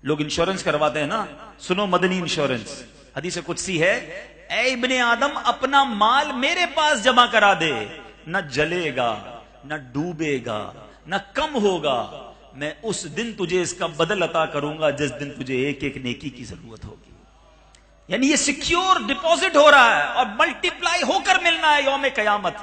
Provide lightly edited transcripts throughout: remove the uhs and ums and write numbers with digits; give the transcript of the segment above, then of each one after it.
لوگ انشورنس کرواتے ہیں نا، سنو مدنی انشورنس، حدیث قدسی ہے، اے ابن آدم اپنا مال میرے پاس جمع کرا دے، نہ جلے گا نہ ڈوبے گا نہ کم ہوگا، میں اس دن تجھے اس کا بدل عطا کروں گا جس دن تجھے ایک ایک نیکی کی ضرورت ہوگی. یعنی یہ سیکیور ڈپوزٹ ہو رہا ہے اور ملٹی پلائی ہو کر ملنا ہے یوم قیامت.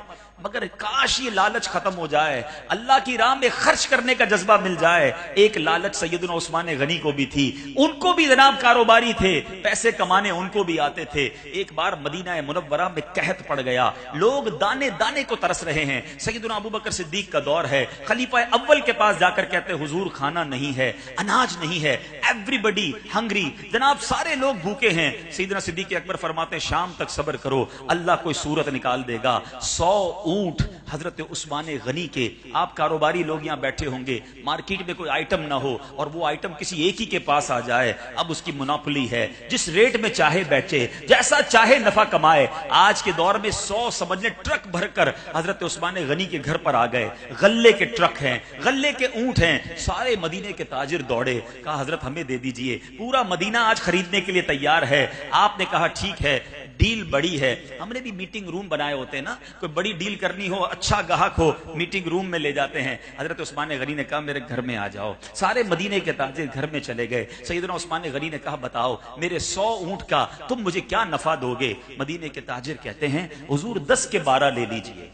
مگر کاش یہ لالچ ختم ہو جائے، اللہ کی راہ میں خرچ کرنے کا جذبہ مل جائے. ایک لالچ سیدنا عثمان غنی کو بھی تھی، ان کو بھی جناب کاروباری تھے، پیسے کمانے ان کو بھی آتے تھے. ایک بار مدینہ منورہ میں قحط پڑ گیا، لوگ دانے دانے کو ترس رہے ہیں. سیدنا ابوبکر صدیق کا دور ہے، خلیفہ اول کے پاس جا کر کہتے حضور کھانا نہیں ہے، اناج نہیں ہے، ایوری بڈی ہنگری، جناب سارے لوگ بھوکے ہیں. سیدنا صدیق اکبر فرماتے شام تک صبر کرو، اللہ کوئی صورت نکال دے گا. 100 اونٹ حضرت عثمان غنی کے، آپ کاروباری لوگ یہاں بیٹھے ہوں گے، مارکیٹ میں کوئی آئٹم نہ ہو اور وہ آئٹم کسی ایک ہی کے پاس آ جائے، اب اس کی مناپلی ہے، جس ریٹ میں چاہے بیچے، جیسا چاہے نفع کمائے. آج کے دور میں 100 سمجھنے ٹرک بھر کر حضرت عثمان غنی کے گھر پر آ گئے، غلے کے ٹرک ہیں، غلے کے اونٹ ہیں. سارے مدینے کے تاجر دوڑے، کہا حضرت ہمیں دے دیجئے، پورا مدینہ آج خریدنے کے لیے تیار ہے. آپ نے کہا ٹھیک ہے، ڈیل بڑی ہے. ہم نے بھی میٹنگ روم بنائے ہوتے ہیں نا، کوئی بڑی ڈیل کرنی ہو، اچھا گاہک ہو، میٹنگ روم میں لے جاتے ہیں. حضرت عثمان غنی نے کہا میرے گھر میں آ جاؤ. سارے مدینے کے تاجر گھر میں چلے گئے. سیدنا عثمان غنی نے کہا بتاؤ میرے 100 اونٹ کا تم مجھے کیا نفع دو گے؟ مدینے کے تاجر کہتے ہیں حضور 10 کے 12 لے لیجئے.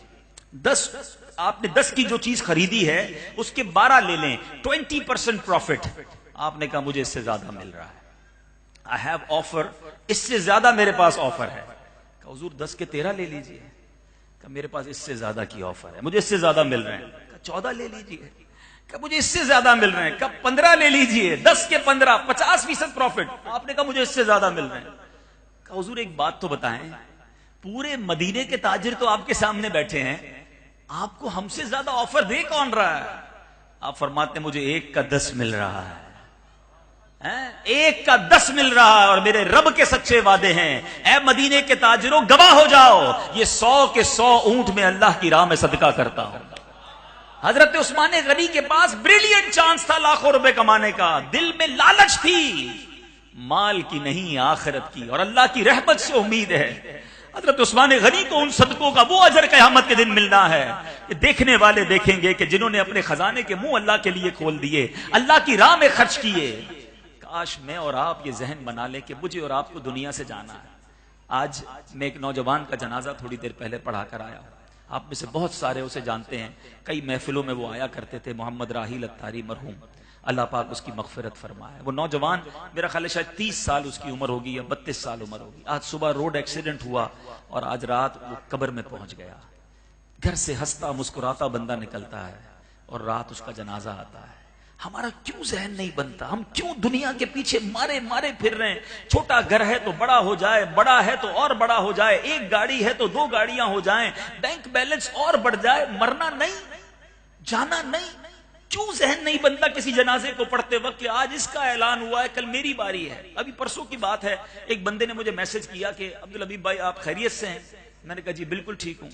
10 آپ نے 10 کی جو چیز خریدی ہے اس کے 12 لے لیں، 20% پروفٹ. آپ نے کہا مجھے اس سے زیادہ مل رہا ہے، I have offer، اس سے زیادہ میرے پاس آفر ہے. کہ حضور 10 کے 13 لے لیجئے. کہ میرے پاس اس سے زیادہ کی آفر ہے، مجھے اس سے زیادہ مل رہے ہیں. کہ 14 لے لیجئے. کہ مجھے اس سے زیادہ مل رہے ہیں. کہ 15 لے لیجئے. 10 کے 15 50% پروفٹ. آپ نے کہا مجھے اس سے زیادہ مل رہے ہیں. کہ حضور ایک بات تو بتائیں، پورے مدینے کے تاجر تو آپ کے سامنے بیٹھے ہیں، آپ کو ہم سے زیادہ آفر دے کون رہا ہے؟ آپ فرماتے ہیں مجھے 1 کا 10 مل رہا ہے، 1 کا 10 مل رہا ہے، اور میرے رب کے سچے وعدے ہیں. اے مدینے کے تاجروں گواہ ہو جاؤ، یہ 100 کے 100 اونٹ میں اللہ کی راہ میں صدقہ کرتا ہوں. حضرت عثمان غنی کے پاس بریلینٹ چانس تھا لاکھوں روپے کمانے کا، دل میں لالچ تھی، مال کی نہیں آخرت کی، اور اللہ کی رحمت سے امید ہے. حضرت عثمان غنی کو ان صدقوں کا وہ اجر قیامت کے دن ملنا ہے کہ دیکھنے والے دیکھیں گے کہ جنہوں نے اپنے خزانے کے منہ اللہ کے لیے کھول دیے، اللہ کی راہ میں خرچ کیے. کاش میں اور آپ یہ ذہن بنا لیں کہ مجھے اور آپ کو دنیا سے جانا ہے. آج میں ایک نوجوان کا جنازہ تھوڑی دیر پہلے پڑھا کر آیا، آپ میں سے بہت سارے اسے جانتے ہیں، کئی محفلوں میں وہ آیا کرتے تھے. محمد راحیل اتاری مرحوم، اللہ پاک اس کی مغفرت فرمائے. وہ نوجوان میرا خیال ہے شاید 30 سال اس کی عمر ہوگی یا 32 سال عمر ہوگی. آج صبح روڈ ایکسیڈنٹ ہوا اور آج رات وہ قبر میں پہنچ گیا. گھر سے ہنستا مسکراتا بندہ نکلتا ہے اور رات اس کا جنازہ آتا ہے. ہمارا کیوں ذہن نہیں بنتا؟ ہم کیوں دنیا کے پیچھے مارے مارے پھر رہے ہیں؟ چھوٹا گھر ہے تو بڑا ہو جائے، بڑا ہے تو اور بڑا ہو جائے، 1 گاڑی ہے تو 2 گاڑیاں ہو جائیں، بینک بیلنس اور بڑھ جائے، مرنا نہیں، جانا نہیں. کیوں ذہن نہیں بنتا کسی جنازے کو پڑھتے وقت کہ آج اس کا اعلان ہوا ہے، کل میری باری ہے؟ ابھی پرسوں کی بات ہے، ایک بندے نے مجھے میسج کیا کہ عبدالحبیب بھائی آپ خیریت سے ہیں؟ میں نے کہا جی بالکل ٹھیک ہوں.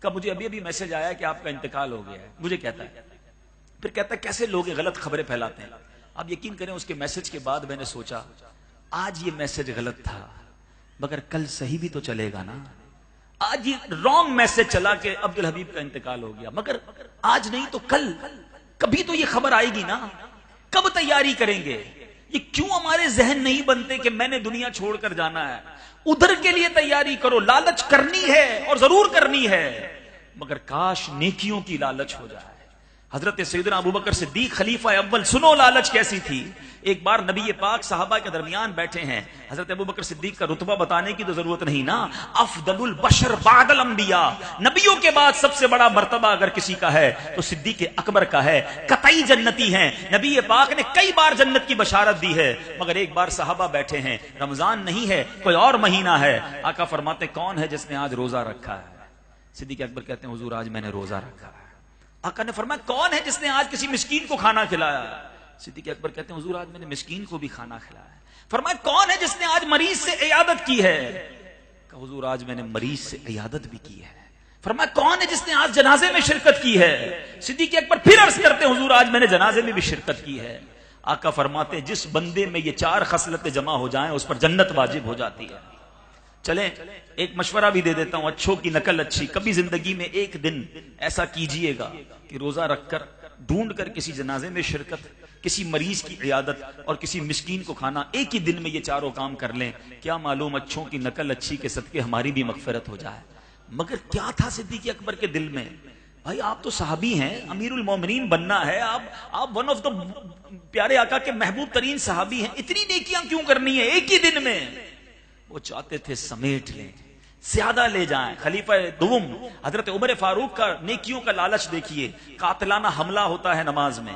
کہ مجھے ابھی ابھی میسج آیا کہ آپ کا انتقال ہو گیا ہے. مجھے کہتا ہے، پھر کہتا ہے کیسے لوگ غلط خبریں پھیلاتے ہیں. آپ یقین کریں اس کے میسج کے بعد میں نے سوچا آج یہ میسج غلط تھا مگر کل صحیح بھی تو چلے گا نا. آج یہ رانگ میسج چلا کہ عبدالحبیب کا انتقال ہو گیا، مگر آج نہیں تو کل، کبھی تو یہ خبر آئے گی نا. کب تیاری کریں گے؟ یہ کیوں ہمارے ذہن نہیں بنتے کہ میں نے دنیا چھوڑ کر جانا ہے؟ ادھر کے لیے تیاری کرو. لالچ کرنی ہے اور ضرور کرنی ہے، مگر کاش نیکیوں کی لالچ ہو جائے. حضرت سیدنا ابوبکر صدیق خلیفہ اول، سنو لالچ کیسی تھی. ایک بار نبی پاک صحابہ کے درمیان بیٹھے ہیں، حضرت ابوبکر صدیق کا رتبہ بتانے کی تو ضرورت نہیں نا، افضل البشر بعد الانبیاء، نبیوں کے بعد سب سے بڑا مرتبہ اگر کسی کا ہے تو صدیق اکبر کا ہے. قطعی جنتی ہیں، نبی پاک نے کئی بار جنت کی بشارت دی ہے. مگر ایک بار صحابہ بیٹھے ہیں، رمضان نہیں ہے کوئی اور مہینہ ہے، آقا فرماتے کون ہے جس نے آج روزہ رکھا ہے؟ صدیق اکبر کہتے ہیں حضور آج میں نے روزہ رکھا ہے. آقا نے فرمایا کون ہے جس نے آج کسی مسکین کو کھانا کھلایا؟ صدیق اکبر کہتے ہیں حضور آج میں نے مسکین کو بھی کھانا کھلایا. فرمایا کون ہے جس نے آج مریض سے عیادت کی ہے؟ کہ حضور آج میں نے مریض سے عیادت بھی کی ہے. فرمایا کون ہے جس نے آج جنازے میں شرکت کی ہے؟ صدیق اکبر پھر عرض کرتے ہیں حضور آج میں نے جنازے میں بھی شرکت کی ہے. آقا فرماتے ہیں جس بندے میں یہ 4 خصلتیں جمع ہو جائیں اس پر جنت واجب ہو جاتی ہے. چلیں ایک مشورہ بھی دے دیتا ہوں, اچھوں کی نقل اچھی. کبھی زندگی میں ایک دن ایسا کیجئے گا کہ روزہ رکھ کر ڈھونڈ کر کسی جنازے میں شرکت, کسی مریض کی عیادت اور کسی مسکین کو کھانا, ایک ہی دن میں یہ 4 کام کر لیں. کیا معلوم اچھوں کی نقل اچھی کے صدقے ہماری بھی مغفرت ہو جائے. مگر کیا تھا صدیق اکبر کے دل میں؟ بھائی آپ تو صحابی ہیں, امیر المومنین بننا ہے, آپ ون آف دا پیارے آقا کے محبوب ترین صحابی ہیں, اتنی نیکیاں کیوں کرنی ہے ایک ہی دن میں؟ وہ چاہتے تھے سمیٹ لیں, زیادہ لے جائیں. خلیفہ دوم حضرت عمر فاروق کا نیکیوں کا لالچ دیکھیے. قاتلانہ حملہ ہوتا ہے نماز میں,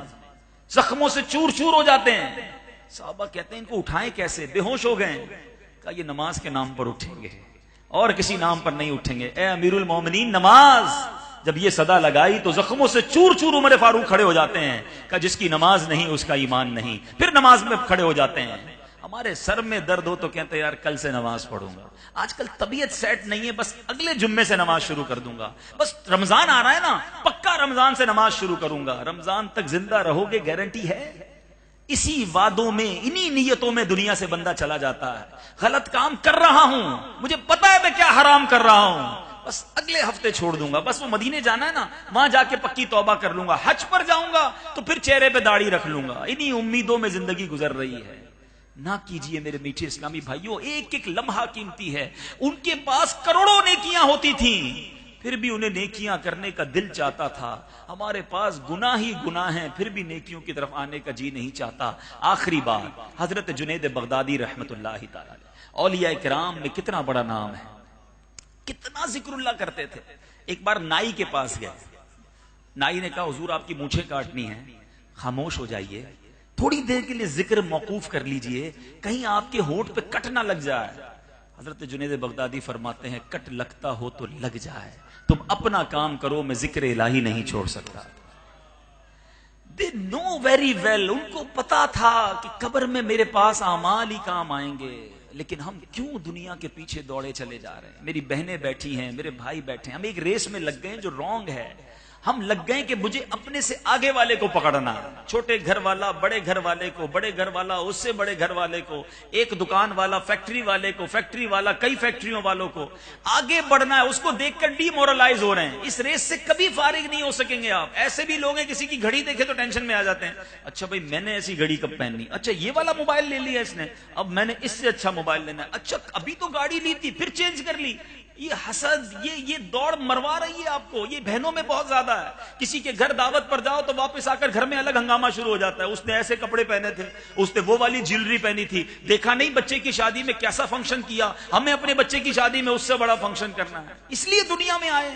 زخموں سے چور چور ہو جاتے ہیں. صحابہ کہتے ہیں ان کو اٹھائیں کیسے, بے ہوش ہو گئے. کہا یہ نماز کے نام پر اٹھیں گے اور کسی نام پر نہیں اٹھیں گے. اے امیر المومنین نماز, جب یہ صدا لگائی تو زخموں سے چور چور عمر فاروق کھڑے ہو جاتے ہیں. کہ جس کی نماز نہیں اس کا ایمان نہیں. پھر نماز میں کھڑے ہو جاتے ہیں. ہمارے سر میں درد ہو تو کہتے ہیں یار کل سے نماز پڑھوں گا. آج کل طبیعت سیٹ نہیں ہے, بس اگلے جمعے سے نماز شروع کر دوں گا. بس رمضان آ رہا ہے نا, پکا رمضان سے نماز شروع کروں گا. رمضان تک زندہ رہو گے گارنٹی ہے؟ اسی وعدوں میں, انہی نیتوں میں دنیا سے بندہ چلا جاتا ہے. غلط کام کر رہا ہوں, مجھے پتا ہے میں کیا حرام کر رہا ہوں, بس اگلے ہفتے چھوڑ دوں گا. بس وہ مدینے جانا ہے نا, وہاں جا کے پکی توبہ کر لوں گا. حج پر جاؤں گا تو پھر چہرے پہ داڑھی رکھ لوں گا. انہی امیدوں میں زندگی گزر رہی ہے. نہ کیجئے میرے میٹھے اسلامی بھائیوں, ایک ایک لمحہ قیمتی ہے. ان کے پاس کروڑوں نیکیاں ہوتی تھیں, پھر بھی انہیں نیکیاں کرنے کا دل چاہتا تھا. ہمارے پاس گناہ ہی گناہ ہیں, پھر بھی نیکیوں کی طرف آنے کا جی نہیں چاہتا. آخری بات, حضرت جنید بغدادی رحمت اللہ تعالی علیہ, اولیاء کرام میں کتنا بڑا نام ہے, کتنا ذکر اللہ کرتے تھے. ایک بار نائی کے پاس گئے. نائی نے کہا حضور آپ کی مونچھیں کاٹنی ہیں, خاموش ہو جائیے, تھوڑی دیر کے لیے ذکر موقوف کر لیجئے, کہیں آپ کے ہونٹ پہ کٹ نہ لگ جائے. حضرت جنید بغدادی فرماتے ہیں کٹ لگتا ہو تو لگ جائے, تم اپنا کام کرو, میں ذکر الہی نہیں چھوڑ سکتا. They know very well, ان کو پتا تھا کہ قبر میں میرے پاس اعمال ہی کام آئیں گے, لیکن ہم کیوں دنیا کے پیچھے دوڑے چلے جا رہے ہیں. میری بہنیں بیٹھی ہیں, میرے بھائی بیٹھے ہیں, ہم ایک ریس میں لگ گئے ہیں جو رانگ ہے. ہم لگ گئے کہ مجھے اپنے سے آگے والے کو پکڑنا, چھوٹے گھر والا بڑے گھر والے کو, بڑے گھر والا اس سے بڑے گھر والے کو, ایک دکان والا فیکٹری والے کو, فیکٹری والا کئی فیکٹریوں والوں کو. آگے بڑھنا ہے, اس کو دیکھ کر ڈی مورلائز ہو رہے ہیں. اس ریس سے کبھی فارغ نہیں ہو سکیں گے آپ. ایسے بھی لوگ ہیں کسی کی گھڑی دیکھے تو ٹینشن میں آ جاتے ہیں, اچھا بھائی میں نے ایسی گھڑی کب پہننی, اچھا یہ والا موبائل لے لیا اس نے, اب میں نے اس سے اچھا موبائل لینا ہے, اچھا ابھی تو گاڑی لی تھی پھر چینج کر لی. یہ حسد, یہ دوڑ مروا رہی ہے آپ کو. یہ بہنوں میں بہت زیادہ ہے. کسی کے گھر دعوت پر جاؤ تو واپس آ کر گھر میں الگ ہنگامہ شروع ہو جاتا ہے. اس نے ایسے کپڑے پہنے تھے, اس نے وہ والی جیولری پہنی تھی, دیکھا نہیں بچے کی شادی میں کیسا فنکشن کیا, ہمیں اپنے بچے کی شادی میں اس سے بڑا فنکشن کرنا ہے. اس لیے دنیا میں آئے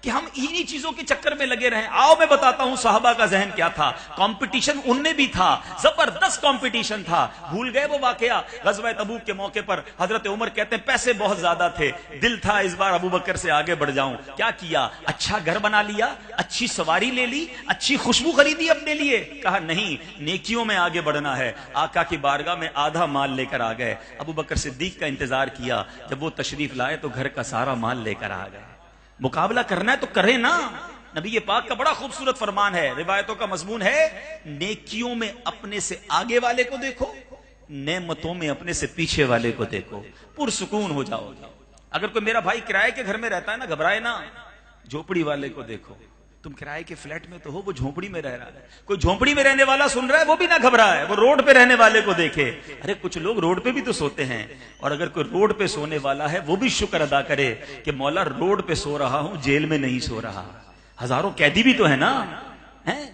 کہ ہم انہی چیزوں کے چکر میں لگے رہیں. آؤ میں بتاتا ہوں صحابہ کا ذہن کیا تھا. کمپٹیشن ان میں بھی تھا, زبردست کمپٹیشن تھا. بھول گئے وہ واقعہ غزوہ تبوک کے موقع پر. حضرت عمر کہتے ہیں پیسے بہت زیادہ تھے, دل تھا اس بار ابو بکر سے آگے بڑھ جاؤں. کیا کیا, اچھا گھر بنا لیا, اچھی سواری لے لی, اچھی خوشبو خریدی اپنے لیے. کہا نہیں, نیکیوں میں آگے بڑھنا ہے. آقا کی بارگاہ میں آدھا مال لے کر آ گئے. ابو بکر صدیق کا انتظار کیا, جب وہ تشریف لائے تو گھر کا سارا مال لے کر آ گئے. مقابلہ کرنا ہے تو کرے نا. نبی پاک کا بڑا خوبصورت فرمان ہے, روایتوں کا مضمون ہے, نیکیوں میں اپنے سے آگے والے کو دیکھو, نعمتوں میں اپنے سے پیچھے والے کو دیکھو, پرسکون ہو جاؤ گے. اگر کوئی میرا بھائی کرائے کے گھر میں رہتا ہے نا, گھبرائے نا. جھوپڑی والے کو دیکھو, تم کرائے کے فلیٹ میں تو ہو, وہ جھونپڑی میں رہ رہا ہے. کوئی جھونپڑی میں رہنے والا سن رہا ہے, وہ بھی نہ گھبرائے, وہ روڈ پہ رہنے والے کو دیکھے. ارے کچھ لوگ روڈ پہ بھی تو سوتے ہیں, اور اگر کوئی روڈ پہ سونے والا ہے وہ بھی شکر ادا کرے کہ مولا روڈ پہ سو رہا ہوں, جیل میں نہیں سو رہا. ہزاروں قیدی بھی تو ہے نا,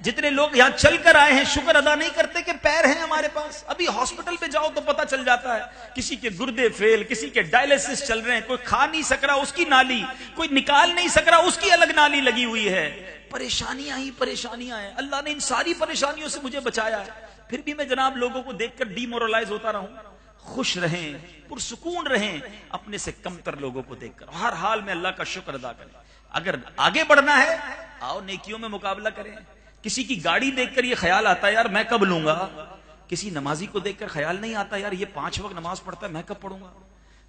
جتنے لوگ یہاں چل کر آئے ہیں شکر ادا نہیں کرتے کہ پیر ہیں ہمارے پاس. ابھی ہاسپٹل پہ جاؤ تو پتہ چل جاتا ہے, کسی کے گردے فیل, کسی کے ڈائلسس چل رہے ہیں, کوئی کھا نہیں سک رہا اس کی نالی, کوئی نکال نہیں سک رہا اس کی الگ نالی لگی ہوئی ہے. پریشانیاں ہی پریشانیاں ہیں. اللہ نے ان ساری پریشانیوں سے مجھے بچایا ہے, پھر بھی میں جناب لوگوں کو دیکھ کر ڈی مورلائز ہوتا رہوں. خوش رہیں, پرسکون رہیں اپنے سے کمتر لوگوں کو دیکھ کر. ہر حال میں اللہ کا شکر ادا کریں. اگر آگے بڑھنا ہے آؤ نیکیوں میں مقابلہ کریں. کسی کی گاڑی دیکھ کر یہ خیال آتا ہے یار میں کب لوں گا. کسی نمازی کو دیکھ کر خیال نہیں آتا یار یہ 5 وقت نماز پڑھتا ہے میں کب پڑھوں گا.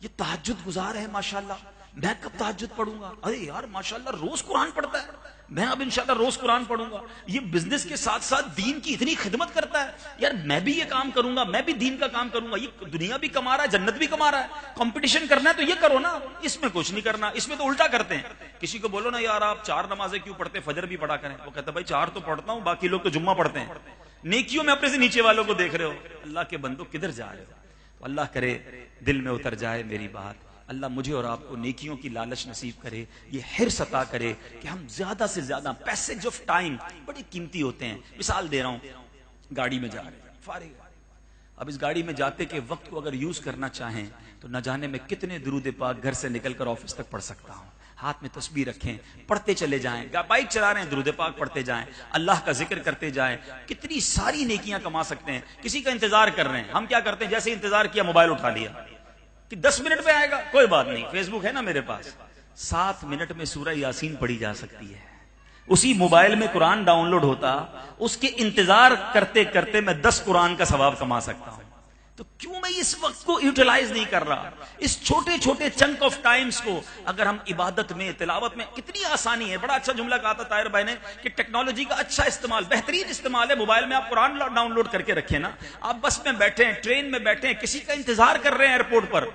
یہ تہجد گزار ہے ماشاءاللہ, میں کب تہجد پڑھوں گا؟ ارے یار ماشاءاللہ روز قرآن پڑھتا ہے، میں اب انشاءاللہ روز قرآن پڑھوں گا. یہ بزنس کے ساتھ ساتھ دین کی اتنی خدمت کرتا ہے، یار میں بھی یہ کام کروں گا، میں بھی دین کا کام کروں گا. یہ دنیا بھی کما رہا ہے، جنت بھی کما رہا ہے. کمپٹیشن کرنا ہے تو یہ کرو نا، اس میں کچھ نہیں کرنا. اس میں تو الٹا کرتے ہیں. کسی کو بولو نا یار آپ 4 نمازیں کیوں پڑھتے، فجر بھی پڑھا کریں. وہ کہتا ہے بھائی 4 تو پڑھتا ہوں، باقی لوگ تو جمعہ پڑھتے ہیں. نیکیوں میں اپنے سے نیچے والوں کو دیکھ رہے ہو. اللہ کے بندو کدھر جا رہے ہو؟ تو اللہ کرے دل میں اتر جائے میری بات. اللہ مجھے اور آپ کو نیکیوں کی لالچ نصیب کرے، یہ حرص عطا کرے کہ ہم زیادہ سے زیادہ پیسج آف ٹائم بڑے قیمتی ہوتے ہیں. مثال دے رہا ہوں، گاڑی میں جا رہے ہیں، فارغ، اب اس گاڑی میں جاتے کے وقت کو اگر یوز کرنا چاہیں تو نہ جانے میں کتنے درود پاک گھر سے نکل کر آفس تک پڑھ سکتا ہوں. ہاتھ میں تسبیح رکھیں، پڑھتے چلے جائیں. بائک چلا رہے ہیں درود پاک پڑھتے جائیں، اللہ کا ذکر کرتے جائیں. کتنی ساری نیکیاں کما سکتے ہیں. کسی کا انتظار کر رہے ہیں، ہم کیا کرتے ہیں؟ جیسے انتظار کیا موبائل اٹھا لیا کہ 10 منٹ میں آئے گا، کوئی بات نہیں، فیس بک ہے نا میرے پاس. 7 منٹ میں سورہ یاسین پڑھی جا سکتی ہے. اسی موبائل میں قرآن ڈاؤن لوڈ ہوتا، اس کے انتظار کرتے کرتے میں 10 قرآن کا ثواب کما سکتا ہوں. تو کیوں میں اس وقت کو یوٹیلائز نہیں کر رہا؟ اس چھوٹے چھوٹے چنک آف ٹائمز کو اگر ہم عبادت میں، تلاوت میں، کتنی آسانی ہے. بڑا اچھا جملہ کہا تھا طاہر بھائی نے کہ ٹیکنالوجی کا اچھا استعمال، بہترین استعمال ہے. موبائل میں آپ قرآن ڈاؤن لوڈ کر کے رکھیں نا. آپ بس میں بیٹھے ہیں، ٹرین میں بیٹھے ہیں، کسی کا انتظار کر رہے ہیں ایئرپورٹ پر،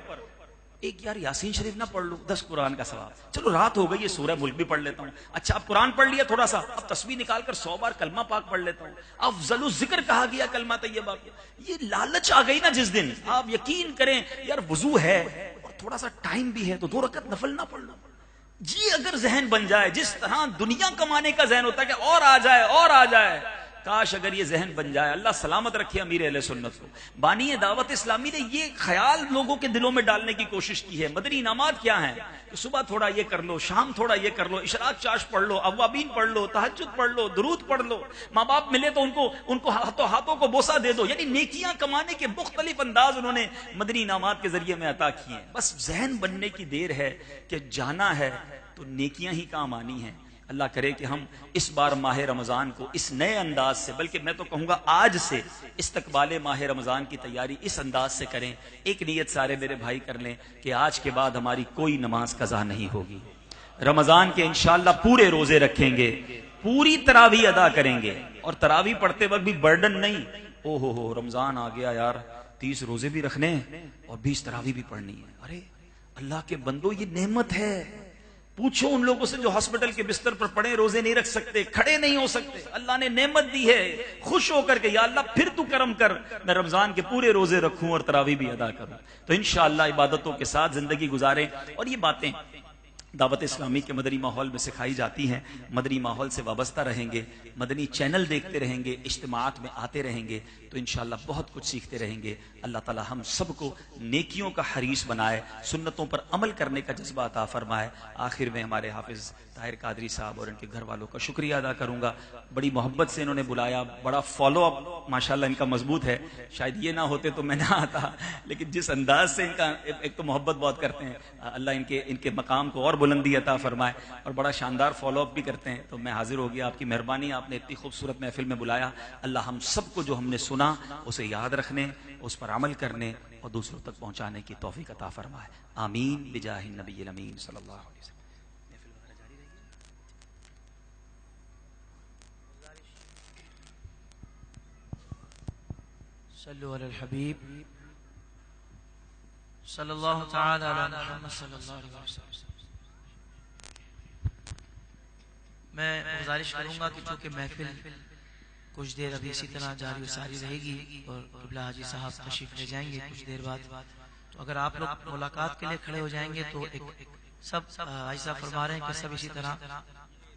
ایک یار یاسین شریف نہ پڑھ لو، 10 قرآن کا ثواب. چلو رات ہو گئی ہے، سورہ ملک بھی پڑھ لیتا ہوں. اچھا اب قرآن پڑھ لیا تھوڑا سا، اب تسبیح نکال کر 100 بار کلمہ پاک پڑھ لیتا ہوں. افضل الذکر کہا گیا کلمہ طیبہ کو. یہ لالچ آ گئی نا جس دن، آپ یقین کریں یار وضو ہے اور تھوڑا سا ٹائم بھی ہے تو 2 رکعت نفل نہ پڑھنا. جی اگر ذہن بن جائے، جس طرح دنیا کمانے کا ذہن ہوتا ہے کہ اور آ جائے اور آ جائے، کاش اگر یہ ذہن بن جائے. اللہ سلامت رکھے امیر اہل سنت کو. بانی دعوت اسلامی نے یہ خیال لوگوں کے دلوں میں ڈالنے کی کوشش کی ہے. مدنی انعامات کیا ہیں کہ صبح تھوڑا یہ کر لو، شام تھوڑا یہ کر لو، اشراق چاش پڑھ لو، اوابین پڑھ لو، تہجد پڑھ لو، درود پڑھ لو، ماں باپ ملے تو ان کو ہاتھوں کو بوسہ دے دو. یعنی نیکیاں کمانے کے مختلف انداز انہوں نے مدنی انعامات کے ذریعے میں عطا کیے ہیں. بس ذہن بننے کی دیر ہے کہ جانا ہے تو نیکیاں ہی کام آنی ہیں. اللہ کرے کہ ہم اس بار ماہ رمضان کو اس نئے انداز سے، بلکہ میں تو کہوں گا آج سے استقبال ماہ رمضان کی تیاری اس انداز سے کریں. ایک نیت سارے میرے بھائی کر لیں کہ آج کے بعد ہماری کوئی نماز قضا نہیں ہوگی. رمضان کے انشاءاللہ پورے روزے رکھیں گے، پوری تراویح ادا کریں گے، اور تراویح پڑھتے وقت بھی برڈن نہیں. او ہو رمضان آ گیا یار، 30 روزے بھی رکھنے اور 20 تراویح بھی پڑھنی ہے. ارے اللہ کے بندو یہ نعمت ہے. پوچھو ان لوگوں سے جو ہاسپٹل کے بستر پر پڑے، روزے نہیں رکھ سکتے، کھڑے نہیں ہو سکتے. اللہ نے نعمت دی ہے، خوش ہو کر کے یا اللہ پھر تو کرم کر، میں رمضان کے پورے روزے رکھوں اور تراویح بھی ادا کروں. تو انشاءاللہ عبادتوں کے ساتھ زندگی گزاریں. اور یہ باتیں دعوت اسلامی کے مدنی ماحول میں سکھائی جاتی ہیں. مدنی ماحول سے وابستہ رہیں گے، مدنی چینل دیکھتے رہیں گے، اجتماعات میں آتے رہیں گے تو انشاءاللہ بہت کچھ سیکھتے رہیں گے. اللہ تعالی ہم سب کو نیکیوں کا حریص بنائے، سنتوں پر عمل کرنے کا جذبہ عطا فرمائے. آخر میں ہمارے حافظ طاہر قادری صاحب اور ان کے گھر والوں کا شکریہ ادا کروں گا. بڑی محبت سے انہوں نے بلایا، بڑا فالو اپ ماشاءاللہ ان کا مضبوط ہے. شاید یہ نہ ہوتے تو میں نہ آتا، لیکن جس انداز سے ان کا ایک تو محبت بہت کرتے ہیں، اللہ ان کے مقام کو اور بلندی عطا فرمائے، اور بڑا شاندار فالو اپ بھی کرتے ہیں. تو میں حاضر ہو گیا، آپ کی مہربانی، آپ نے اتنی خوبصورت محفل میں بلایا. اللہ ہم سب کو جو ہم نے سنا اسے یاد رکھنے، اس پر عمل کرنے اور دوسروں تک پہنچانے کی توفیق عطا فرمائے. آمین بجاہ النبی الامین صلی اللہ علیہ وسلم. صلو علی الحبیب صلی اللہ تعالی علی محمد صلی اللہ علیہ وسلم. میں گزارش کروں گا کہ چونکہ محفل کچھ دیر ابھی اسی طرح جاری و ساری رہے گی اور قبلہ حاجی صاحب تشریف لے جائیں گے کچھ دیر بعد، تو اگر آپ لوگ ملاقات کے لیے کھڑے ہو جائیں گے تو ایک سب حاجی صاحب فرما رہے ہیں کہ سب اسی طرح.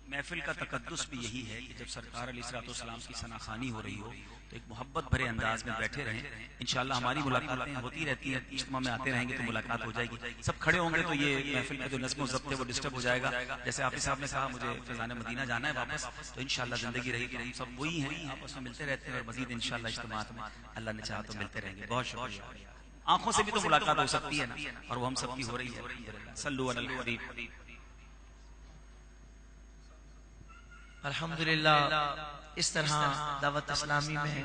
محفل کا تقدس بھی یہی ہے کہ جب سرکار علیہ الصلوۃ والسلام کی ثناخوانی ہو رہی ہو تو ایک محبت بھرے انداز میں بیٹھے رہیں. انشاءاللہ ہماری ملاقاتیں ہوتی رہتی ہیں، اجتماع میں آتے رہیں گے تو ملاقات ہو جائے گی. سب کھڑے ہوں گے تو یہ محفل کا جو نظم و ضبط ہے وہ ڈسٹرب ہو جائے گا. جیسے حافظ صاحب نے کہا مجھے فیضان مدینہ جانا ہے واپس، تو انشاءاللہ زندگی رہی تو ہم سب وہی ہیں، آپس میں ملتے رہتے ہیں اور مزید انشاءاللہ اجتماعات میں اللہ نے چاہا تو ملتے رہیں گے. بہت شکریہ. آنکھوں سے بھی تو ملاقات ہو سکتی ہے نا، اور وہ ہم سب کی ہو رہی ہے. صلو علی الحبیب. الحمدللہ اس طرح دعوت اسلامی میں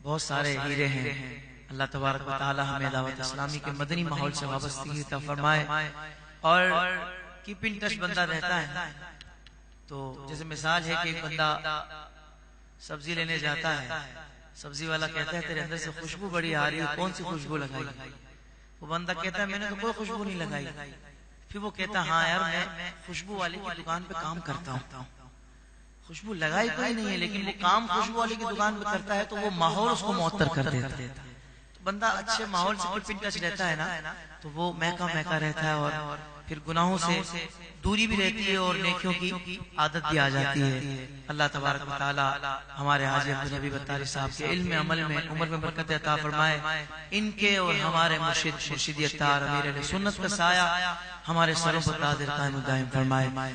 بہت سارے ہیرے ہیں. اللہ تبارک و تعالی ہمیں دعوت اسلامی کے مدنی ماحول سے وابستگی عطا فرمائے. اور کیپنگ ٹچ بندہ رہتا ہے. تو جیسے مثال ہے کہ ایک بندہ سبزی لینے جاتا ہے, سبزی والا کہتا ہے تیرے اندر سے خوشبو بڑی آ رہی ہے, کون سی خوشبو لگائی؟ وہ بندہ کہتا ہے میں نے تو کوئی خوشبو نہیں لگائی. پھر وہ کہتا ہے ہاں یار میں خوشبو والے کی دکان پہ کام کرتا ہوں, خوشبو لگائی کوئی نہیں ہے لیکن وہ کام خوشبو والے کی دکان پہ کرتا ہے تو وہ ماحول اس کو معطر کر دیتا ہے. بندہ اچھے ماحول سے کیپنگ ٹچ رہتا ہے نا تو وہ مہکا مہکا رہتا ہے, اور پھر گناہوں سے دوری بھی رہتی ہے اور نیکیوں کی عادت بھی آ جاتی ہے. اللہ تبارک و تعالی ہمارے حاجی عبدالنبی بطاری صاحب کے علم عمل میں عمر میں برکت عطا فرمائے. ان کے اور ہمارے مرشد مرشدی اختیار امیر اہل سنت کا سایہ ہمارے سروں پر قادر قائم و دائم فرمائے.